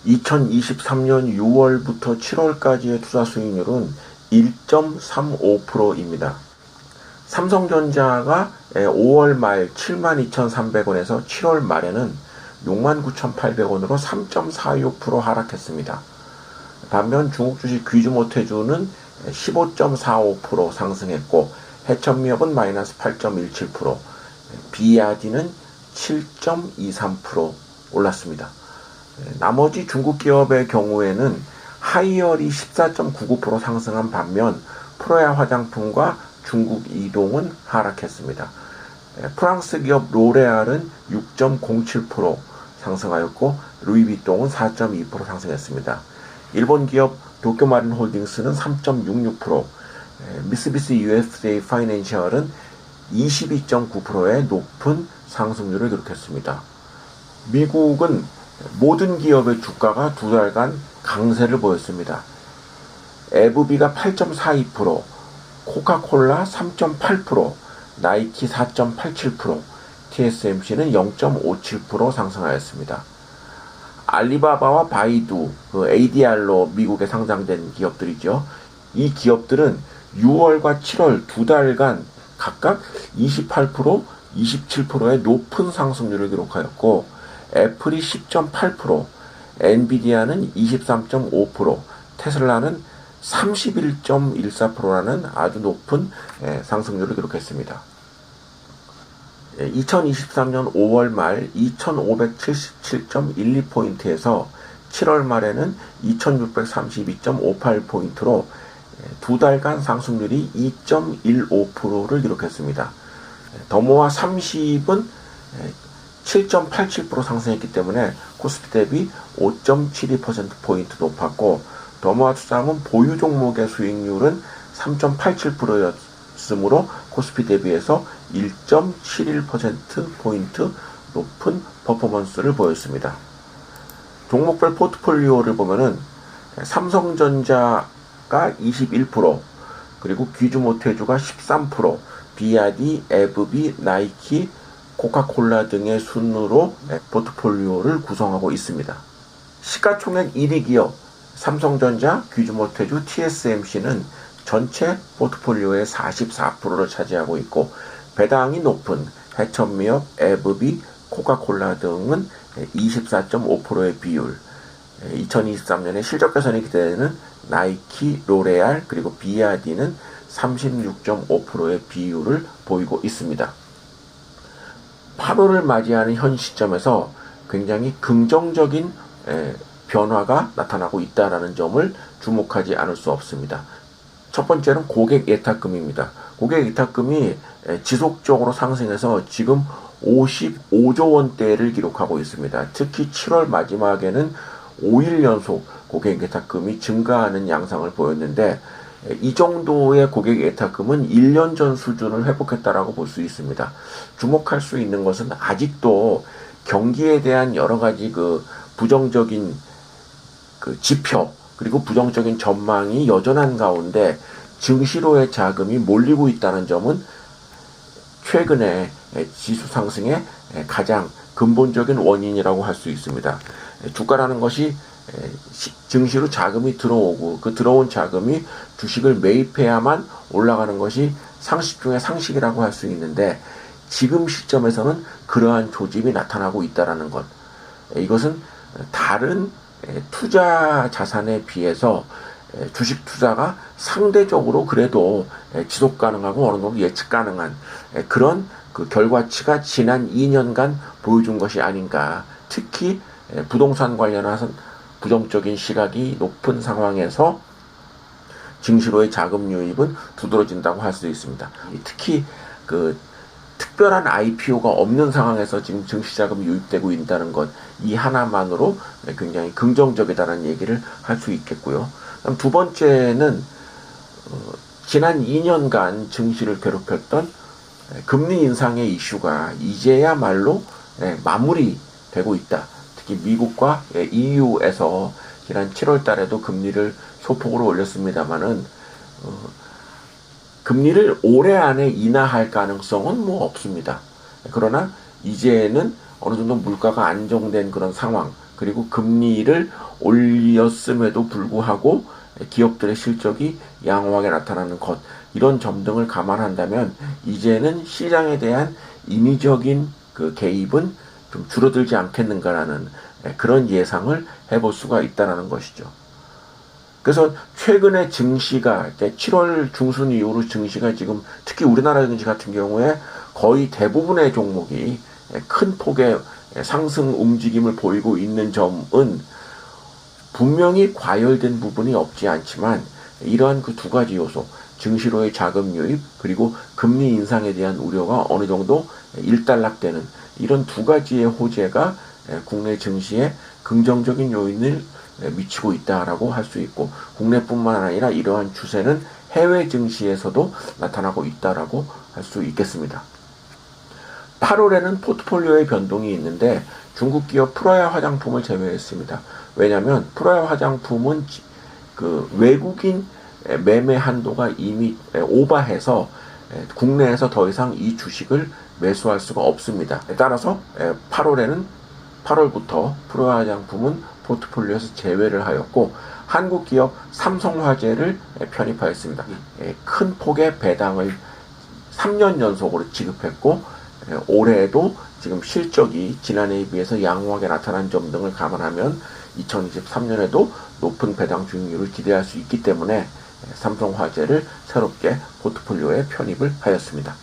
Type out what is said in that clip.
2023년 6월부터 7월까지의 투자 수익률은 1.35%입니다. 삼성전자가 5월 말 72,300원에서 7월 말에는 69,800원으로 3.46% 하락했습니다. 반면 중국 주식 귀주모태주는 15.45% 상승했고 해천미업은 마이너스 8.17%, 비아디는 7.23% 올랐습니다. 나머지 중국 기업의 경우에는 하이얼이 14.99% 상승한 반면 프로야 화장품과 중국 이동은 하락했습니다. 프랑스 기업 로레알은 6.07% 상승하였고 루이비통은 4.2% 상승했습니다. 일본 기업 도쿄마린홀딩스는 3.66%, 미쓰비시 USA 파이낸셜은 22.9%의 높은 상승률을 기록했습니다. 미국은 모든 기업의 주가가 두 달간 강세를 보였습니다. 에브비가 8.42%, 코카콜라 3.8%, 나이키 4.87%, TSMC는 0.57% 상승하였습니다. 알리바바와 바이두, ADR로 미국에 상장된 기업들이죠. 이 기업들은 6월과 7월 두 달간 각각 28%, 27%의 높은 상승률을 기록하였고 애플이 10.8%, 엔비디아는 23.5%, 테슬라는 31.14%라는 아주 높은 상승률을 기록했습니다. 2023년 5월 말 2577.12포인트에서 7월 말에는 2632.58포인트로 두 달간 상승률이 2.15%를 기록했습니다. 더모아 30은 7.87% 상승했기 때문에 코스피 대비 5.72%포인트 높았고 더모아 투자은 보유 종목의 수익률은 3.87%였으므로 코스피 대비해서 1.71%포인트 높은 퍼포먼스를 보였습니다. 종목별 포트폴리오를 보면은 삼성전자가 21%, 그리고 귀주모태주가 13%, 비아디, 에브비, 나이키, 코카콜라 등의 순으로 포트폴리오를 구성하고 있습니다. 시가총액 1위 기업 삼성전자, 귀주모태주, TSMC는 전체 포트폴리오의 44%를 차지하고 있고 배당이 높은 해천미업, 에브비, 코카콜라 등은 24.5%의 비율, 2023년에 실적 개선이 기대되는 나이키, 로레알, 그리고 비아디는 36.5%의 비율을 보이고 있습니다. 8월을 맞이하는 현 시점에서 굉장히 긍정적인 변화가 나타나고 있다는 점을 주목하지 않을 수 없습니다. 첫 번째는 고객 예탁금입니다. 고객 예탁금이 지속적으로 상승해서 지금 55조 원대를 기록하고 있습니다. 특히 7월 마지막에는 5일 연속 고객 예탁금이 증가하는 양상을 보였는데 이 정도의 고객 예탁금은 1년 전 수준을 회복했다라고 볼 수 있습니다. 주목할 수 있는 것은 아직도 경기에 대한 여러 가지 부정적인 지표 그리고 부정적인 전망이 여전한 가운데 증시로의 자금이 몰리고 있다는 점은 최근에 지수 상승의 가장 근본적인 원인이라고 할 수 있습니다. 주가라는 것이 증시로 자금이 들어오고 그 들어온 자금이 주식을 매입해야만 올라가는 것이 상식 중의 상식이라고 할 수 있는데 지금 시점에서는 그러한 조짐이 나타나고 있다는 것. 이것은 다른 투자 자산에 비해서 주식 투자가 상대적으로 그래도 지속 가능하고 어느 정도 예측 가능한 그런 결과치가 지난 2년간 보여준 것이 아닌가. 특히 부동산 관련한 부정적인 시각이 높은 상황에서 증시로의 자금 유입은 두드러진다고 할 수 있습니다. 특히 특별한 IPO가 없는 상황에서 지금 증시 자금이 유입되고 있다는 것, 이 하나만으로 굉장히 긍정적이다라는 얘기를 할 수 있겠고요. 그럼 두 번째는 지난 2년간 증시를 괴롭혔던 금리 인상의 이슈가 이제야말로 마무리되고 있다. 특히 미국과 EU에서 지난 7월 달에도 금리를 소폭으로 올렸습니다만은 금리를 올해 안에 인하할 가능성은 없습니다. 그러나 이제는 어느 정도 물가가 안정된 그런 상황, 그리고 금리를 올렸음에도 불구하고 기업들의 실적이 양호하게 나타나는 것, 이런 점 등을 감안한다면 이제는 시장에 대한 인위적인 그 개입은 좀 줄어들지 않겠는가라는 그런 예상을 해볼 수가 있다는 것이죠. 그래서 최근에 증시가 7월 중순 이후로 증시가 지금 특히 우리나라 증시 같은 경우에 거의 대부분의 종목이 큰 폭의 상승 움직임을 보이고 있는 점은 분명히 과열된 부분이 없지 않지만 이러한 그 두 가지 요소, 증시로의 자금 유입 그리고 금리 인상에 대한 우려가 어느 정도 일단락되는 이런 두 가지의 호재가 국내 증시에 긍정적인 요인을 미치고 있다라고 할 수 있고, 국내뿐만 아니라 이러한 추세는 해외 증시에서도 나타나고 있다라고 할 수 있겠습니다. 8월에는 포트폴리오의 변동이 있는데 중국 기업 프로야 화장품을 제외했습니다. 왜냐하면 프로야 화장품은 그 외국인 매매 한도가 이미 오버해서 국내에서 더 이상 이 주식을 매수할 수가 없습니다. 따라서 8월부터 프로야 화장품은 포트폴리오에서 제외를 하였고 한국 기업 삼성화재를 편입하였습니다. 큰 폭의 배당을 3년 연속으로 지급했고 올해에도 지금 실적이 지난해에 비해서 양호하게 나타난 점 등을 감안하면 2023년에도 높은 배당 수익률을 기대할 수 있기 때문에 삼성화재를 새롭게 포트폴리오에 편입을 하였습니다.